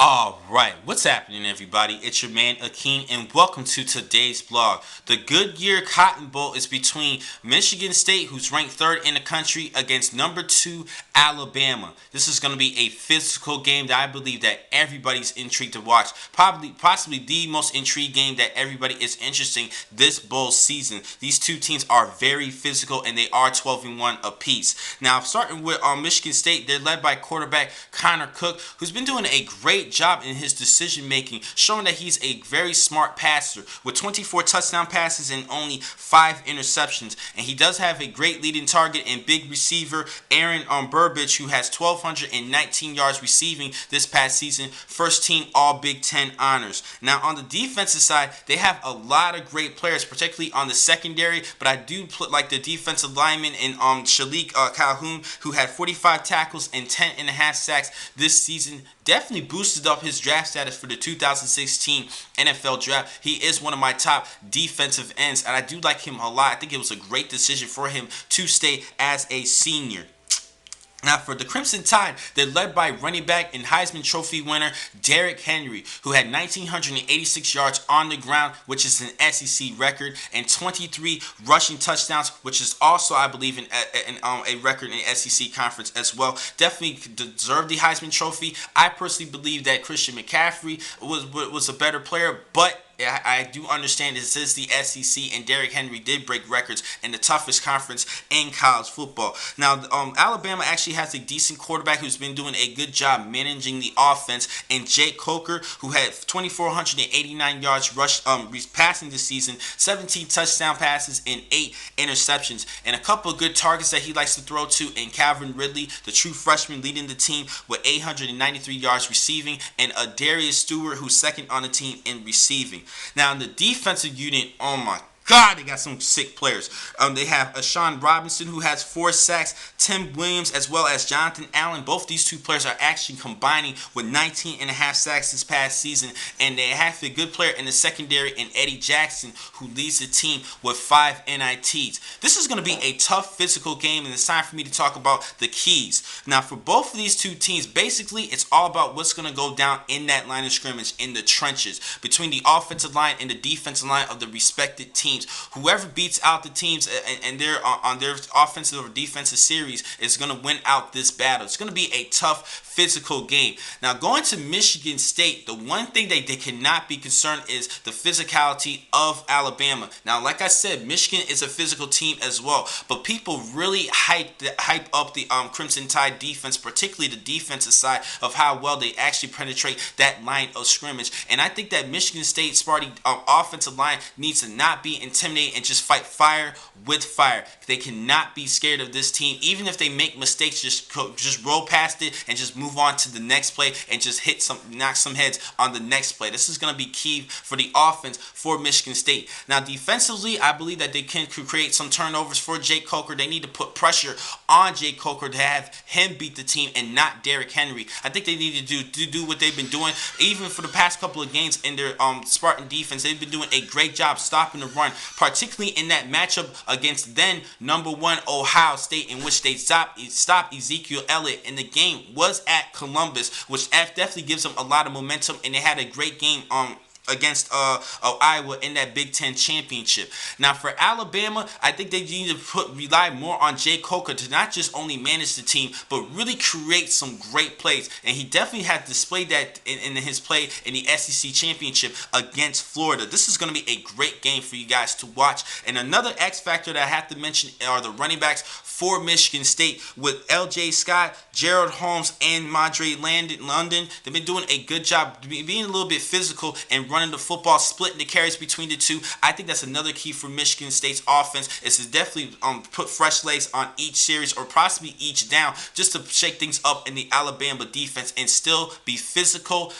Alright, what's happening everybody? It's your man Akeem and welcome to today's vlog. The Goodyear Cotton Bowl is between Michigan State, who's ranked 3rd in the country, against number 2 Alabama. This is going to be a physical game that I believe that everybody's intrigued to watch. Possibly the most intrigued game that everybody is interested in this bowl season. These two teams are very physical and they are 12-1 apiece. Now, starting with Michigan State, they're led by quarterback Connor Cook, who's been doing a great job in his decision making, showing that he's a very smart passer with 24 touchdown passes and only 5 interceptions. And he does have a great leading target and big receiver Aaron Burbidge, who has 1,219 yards receiving this past season, first team All Big Ten honors. Now on the defensive side, they have a lot of great players, particularly on the secondary, but I do put like the defensive lineman in Shalik Calhoun, who had 45 tackles and 10.5 sacks this season. Definitely boosted up his draft status for the 2016 NFL draft. He is one of my top defensive ends, and I do like him a lot. I think it was a great decision for him to stay as a senior. Now for the Crimson Tide, they're led by running back and Heisman Trophy winner Derrick Henry, who had 1,986 yards on the ground, which is an SEC record, and 23 rushing touchdowns, which is also, I believe, a record in the SEC conference as well. Definitely deserved the Heisman Trophy. I personally believe that Christian McCaffrey was a better player, but I do understand this is the SEC, and Derrick Henry did break records in the toughest conference in college football. Now, Alabama actually has a decent quarterback who's been doing a good job managing the offense, and Jake Coker, who had 2,489 yards passing this season, 17 touchdown passes, and 8 interceptions, and a couple of good targets that he likes to throw to, and Calvin Ridley, the true freshman, leading the team with 893 yards receiving, and Darius Stewart, who's second on the team in receiving. Now in the defensive unit, oh my God, they got some sick players. They have Ashawn Robinson, who has 4 sacks, Tim Williams, as well as Jonathan Allen. Both these two players are actually combining with 19.5 sacks this past season, and they have a good player in the secondary in Eddie Jackson, who leads the team with 5 NITs. This is going to be a tough physical game, and it's time for me to talk about the keys. Now, for both of these two teams, basically, it's all about what's going to go down in that line of scrimmage, in the trenches, between the offensive line and the defensive line of the respected teams. Whoever beats out the teams and they're on their offensive or defensive series is going to win out this battle. It's going to be a tough physical game. Now, going to Michigan State, the one thing they cannot be concerned is the physicality of Alabama. Now, like I said, Michigan is a physical team as well, but people really hype up the Crimson Tide defense, particularly the defensive side of how well they actually penetrate that line of scrimmage. And I think that Michigan State's Sparty offensive line needs to not be intimidate and just fight fire with fire. They cannot be scared of this team. Even if they make mistakes, just roll past it and just move on to the next play and just knock some heads on the next play. This is going to be key for the offense for Michigan State. Now, defensively, I believe that they can create some turnovers for Jake Coker. They need to put pressure on Jake Coker to have him beat the team and not Derrick Henry. I think they need to do what they've been doing. Even for the past couple of games in their Spartan defense, they've been doing a great job stopping the run, particularly in that matchup against then #1 Ohio State, in which they stopped Ezekiel Elliott, and the game was at Columbus, which definitely gives them a lot of momentum, and they had a great game against Iowa in that Big Ten championship. Now for Alabama, I think they need to rely more on Jay Coker to not just only manage the team, but really create some great plays. And he definitely has displayed that in his play in the SEC championship against Florida. This is going to be a great game for you guys to watch. And another X factor that I have to mention are the running backs for Michigan State, with L.J. Scott, Gerald Holmes, and Madre London. They've been doing a good job being a little bit physical and running the football, splitting the carries between the two. I think that's another key for Michigan State's offense, is to definitely put fresh legs on each series or possibly each down, just to shake things up in the Alabama defense and still be physical.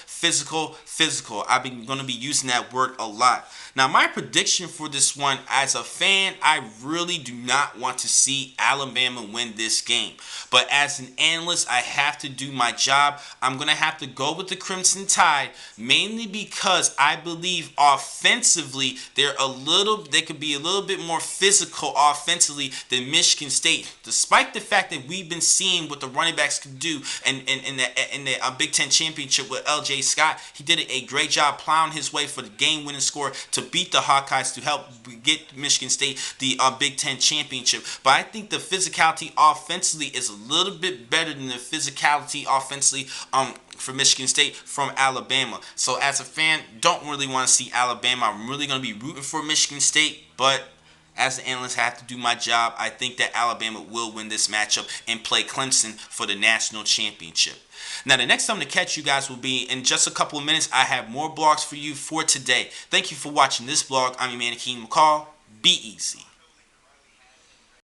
I've been going to be using that word a lot. Now, my prediction for this one, as a fan, I really do not want to see Alabama win this game. But as an analyst, I have to do my job. I'm going to have to go with the Crimson Tide, mainly because I believe offensively they could be a little bit more physical offensively than Michigan State, despite the fact that we've been seeing what the running backs can do in the Big Ten championship with L.J. Scott. He did a great job plowing his way for the game-winning score to beat the Hawkeyes to help get Michigan State the Big Ten championship. But I think the physicality offensively is a little bit better than the physicality offensively for Michigan State from Alabama. So as a fan, don't really want to see Alabama. I'm really going to be rooting for Michigan State, but as an analyst, I have to do my job. I think that Alabama will win this matchup and play Clemson for the national championship. Now, the next time to catch you guys will be in just a couple of minutes. I have more blogs for you for today. Thank you for watching this blog. I'm your man, Akeem McCall. Be easy.